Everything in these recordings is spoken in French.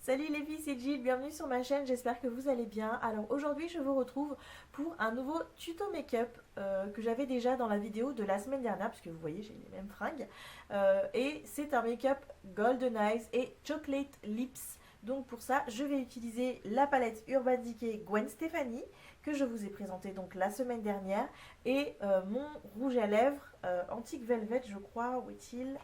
Salut les filles, c'est Jill, bienvenue sur ma chaîne, j'espère que vous allez bien. Alors aujourd'hui je vous retrouve pour un nouveau tuto make-up que j'avais déjà dans la vidéo de la semaine dernière, puisque vous voyez j'ai les mêmes fringues. Et c'est un make-up Golden Eyes et Chocolate Lips. Donc pour ça je vais utiliser la palette Urban Decay Gwen Stefani que je vous ai présentée donc la semaine dernière. Et mon rouge à lèvres Antique Velvet, je crois, où est-il ?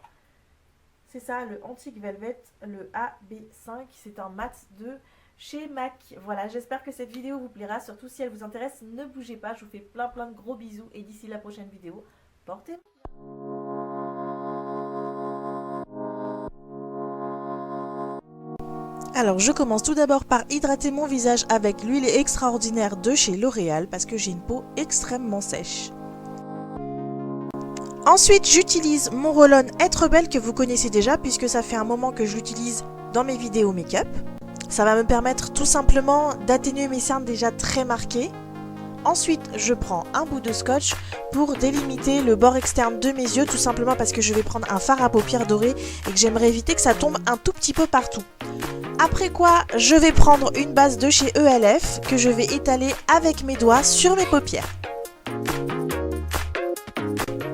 C'est ça, le Antique Velvet, le AB5, c'est un mat de chez MAC. Voilà, j'espère que cette vidéo vous plaira, surtout si elle vous intéresse, ne bougez pas, je vous fais plein de gros bisous et d'ici la prochaine vidéo, portez-vous bien. Alors je commence tout d'abord par hydrater mon visage avec l'huile extraordinaire de chez L'Oréal parce que j'ai une peau extrêmement sèche. Ensuite, j'utilise mon roll-on Être Belle que vous connaissez déjà puisque ça fait un moment que je l'utilise dans mes vidéos make-up. Ça va me permettre tout simplement d'atténuer mes cernes déjà très marquées. Ensuite, je prends un bout de scotch pour délimiter le bord externe de mes yeux, tout simplement parce que je vais prendre un fard à paupières doré et que j'aimerais éviter que ça tombe un tout petit peu partout. Après quoi, je vais prendre une base de chez ELF que je vais étaler avec mes doigts sur mes paupières.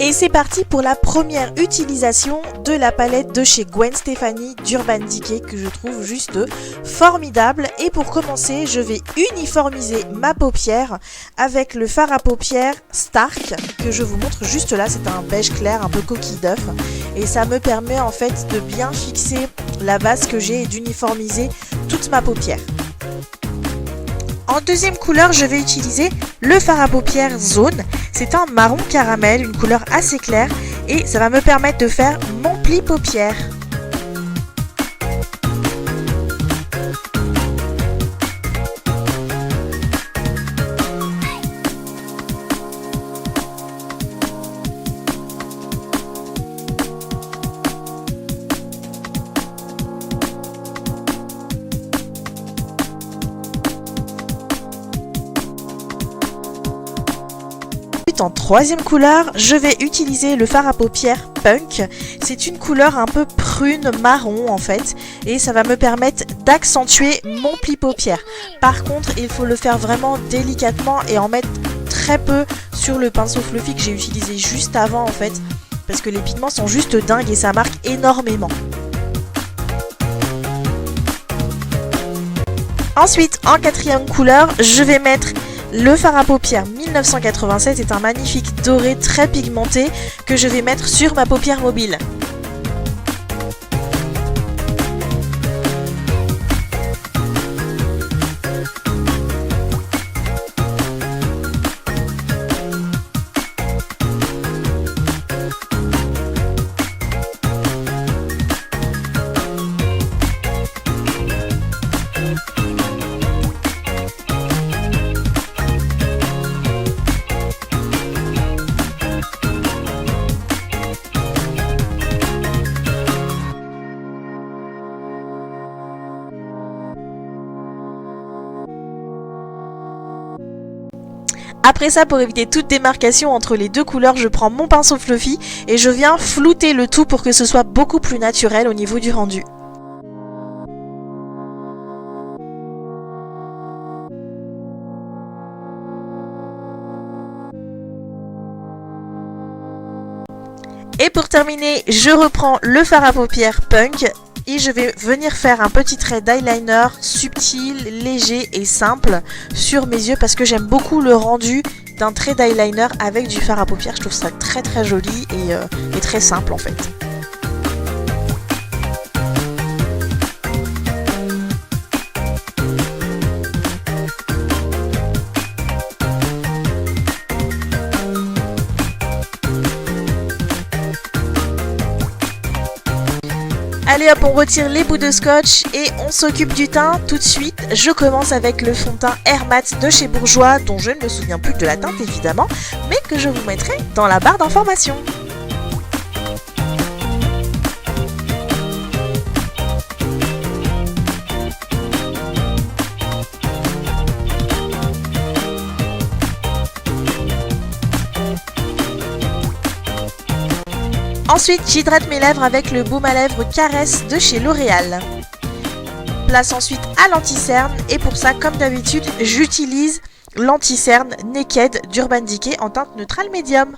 Et c'est parti pour la première utilisation de la palette de chez Gwen Stefani d'Urban Decay que je trouve juste formidable. Et pour commencer, je vais uniformiser ma paupière avec le fard à paupières Stark que je vous montre juste là. C'est un beige clair, un peu coquille d'œuf. Et ça me permet en fait de bien fixer la base que j'ai et d'uniformiser toute ma paupière. En deuxième couleur, je vais utiliser le fard à paupières Zone. C'est un marron caramel, une couleur assez claire et ça va me permettre de faire mon pli paupière. En troisième couleur, je vais utiliser le fard à paupières Punk. C'est une couleur un peu prune marron en fait et ça va me permettre d'accentuer mon pli paupière. Par contre, il faut le faire vraiment délicatement et en mettre très peu sur le pinceau fluffy que j'ai utilisé juste avant en fait parce que les pigments sont juste dingues et ça marque énormément. Ensuite, en quatrième couleur, je vais mettre le fard à paupières 1987 est un magnifique doré très pigmenté que je vais mettre sur ma paupière mobile. Après ça, pour éviter toute démarcation entre les deux couleurs, je prends mon pinceau fluffy et je viens flouter le tout pour que ce soit beaucoup plus naturel au niveau du rendu. Et pour terminer, je reprends le fard à paupières Punk. Et je vais venir faire un petit trait d'eyeliner subtil, léger et simple sur mes yeux parce que j'aime beaucoup le rendu d'un trait d'eyeliner avec du fard à paupières. Je trouve ça très joli et très simple en fait. Allez hop, on retire les bouts de scotch et on s'occupe du teint. Tout de suite, je commence avec le fond de teint Air Matte de chez Bourjois, dont je ne me souviens plus de la teinte évidemment, mais que je vous mettrai dans la barre d'informations. Ensuite, j'hydrate mes lèvres avec le baume à lèvres Caresse de chez L'Oréal. place ensuite à l'anti-cerne et pour ça, comme d'habitude, j'utilise l'anti-cerne Naked d'Urban Decay en teinte neutrale médium.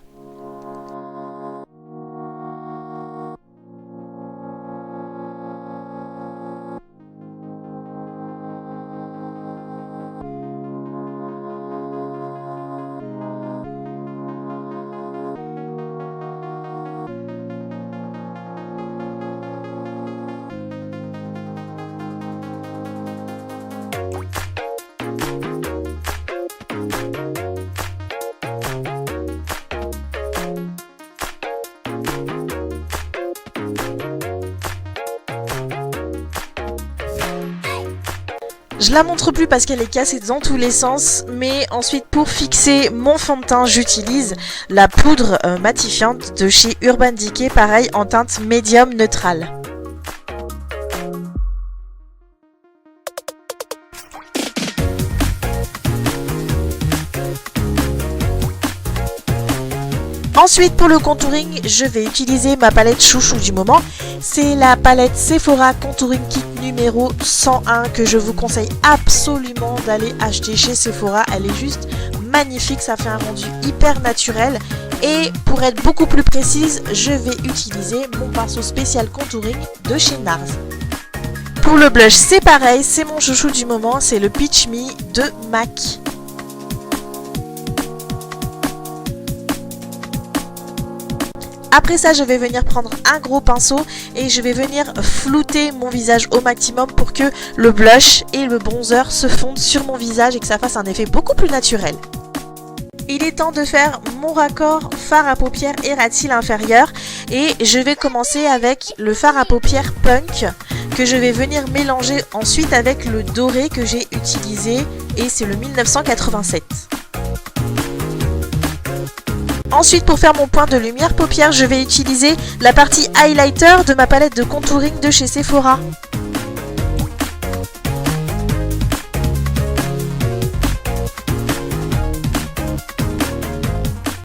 Je la montre plus parce qu'elle est cassée dans tous les sens, mais ensuite pour fixer mon fond de teint, j'utilise la poudre matifiante de chez Urban Decay, pareil en teinte médium neutrale. Ensuite pour le contouring, je vais utiliser ma palette chouchou du moment. C'est la palette Sephora Contouring Kit numéro 101 que je vous conseille absolument d'aller acheter chez Sephora. Elle est juste magnifique, ça fait un rendu hyper naturel. Et pour être beaucoup plus précise, je vais utiliser mon pinceau spécial contouring de chez NARS. Pour le blush, c'est pareil, c'est mon chouchou du moment, c'est le Peach Me de MAC. Après ça, je vais venir prendre un gros pinceau et je vais venir flouter mon visage au maximum pour que le blush et le bronzer se fondent sur mon visage et que ça fasse un effet beaucoup plus naturel. Il est temps de faire mon raccord fard à paupières et ras de cils inférieur et je vais commencer avec le fard à paupières Punk que je vais venir mélanger ensuite avec le doré que j'ai utilisé et c'est le 1987. Ensuite, pour faire mon point de lumière paupières, je vais utiliser la partie highlighter de ma palette de contouring de chez Sephora.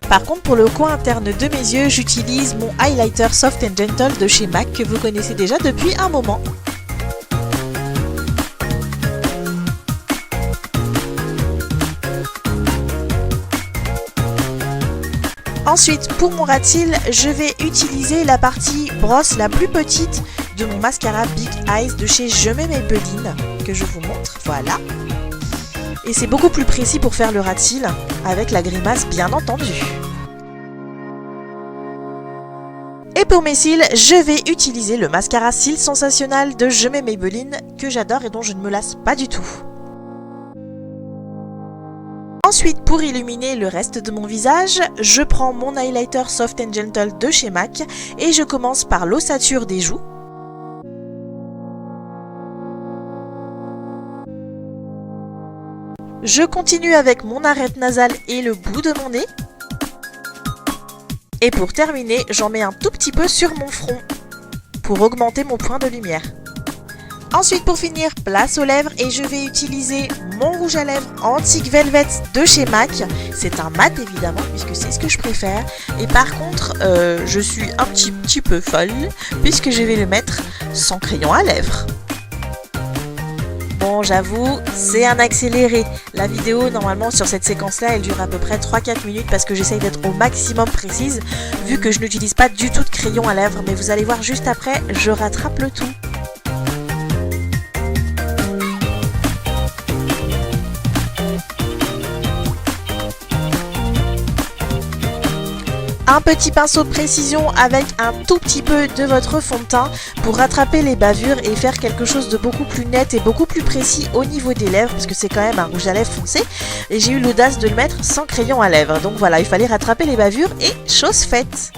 Par contre, pour le coin interne de mes yeux, j'utilise mon highlighter Soft & Gentle de chez MAC que vous connaissez déjà depuis un moment. Ensuite, pour mon ras de cils, je vais utiliser la partie brosse la plus petite de mon mascara Big Eyes de chez Je mets Maybelline, que je vous montre, voilà. Et c'est beaucoup plus précis pour faire le ras de cils, avec la grimace bien entendu. Et pour mes cils, je vais utiliser le mascara Cils Sensationnel de Je mets Maybelline, que j'adore et dont je ne me lasse pas du tout. Ensuite, pour illuminer le reste de mon visage, je prends mon highlighter Soft & Gentle de chez MAC et je commence par l'ossature des joues. Je continue avec mon arête nasale et le bout de mon nez. Et pour terminer, j'en mets un tout petit peu sur mon front pour augmenter mon point de lumière. Ensuite, pour finir, place aux lèvres et je vais utiliser mon rouge à lèvres Antique Velvet de chez MAC. C'est un mat évidemment puisque c'est ce que je préfère. Et par contre, je suis un petit peu folle puisque je vais le mettre sans crayon à lèvres. Bon, j'avoue, c'est un accéléré. La vidéo, normalement, sur cette séquence-là, elle dure à peu près 3-4 minutes parce que j'essaye d'être au maximum précise vu que je n'utilise pas du tout de crayon à lèvres. Mais vous allez voir juste après, je rattrape le tout. Un petit pinceau de précision avec un tout petit peu de votre fond de teint pour rattraper les bavures et faire quelque chose de beaucoup plus net et beaucoup plus précis au niveau des lèvres parce que c'est quand même un rouge à lèvres foncé et j'ai eu l'audace de le mettre sans crayon à lèvres. Donc voilà, il fallait rattraper les bavures et chose faite.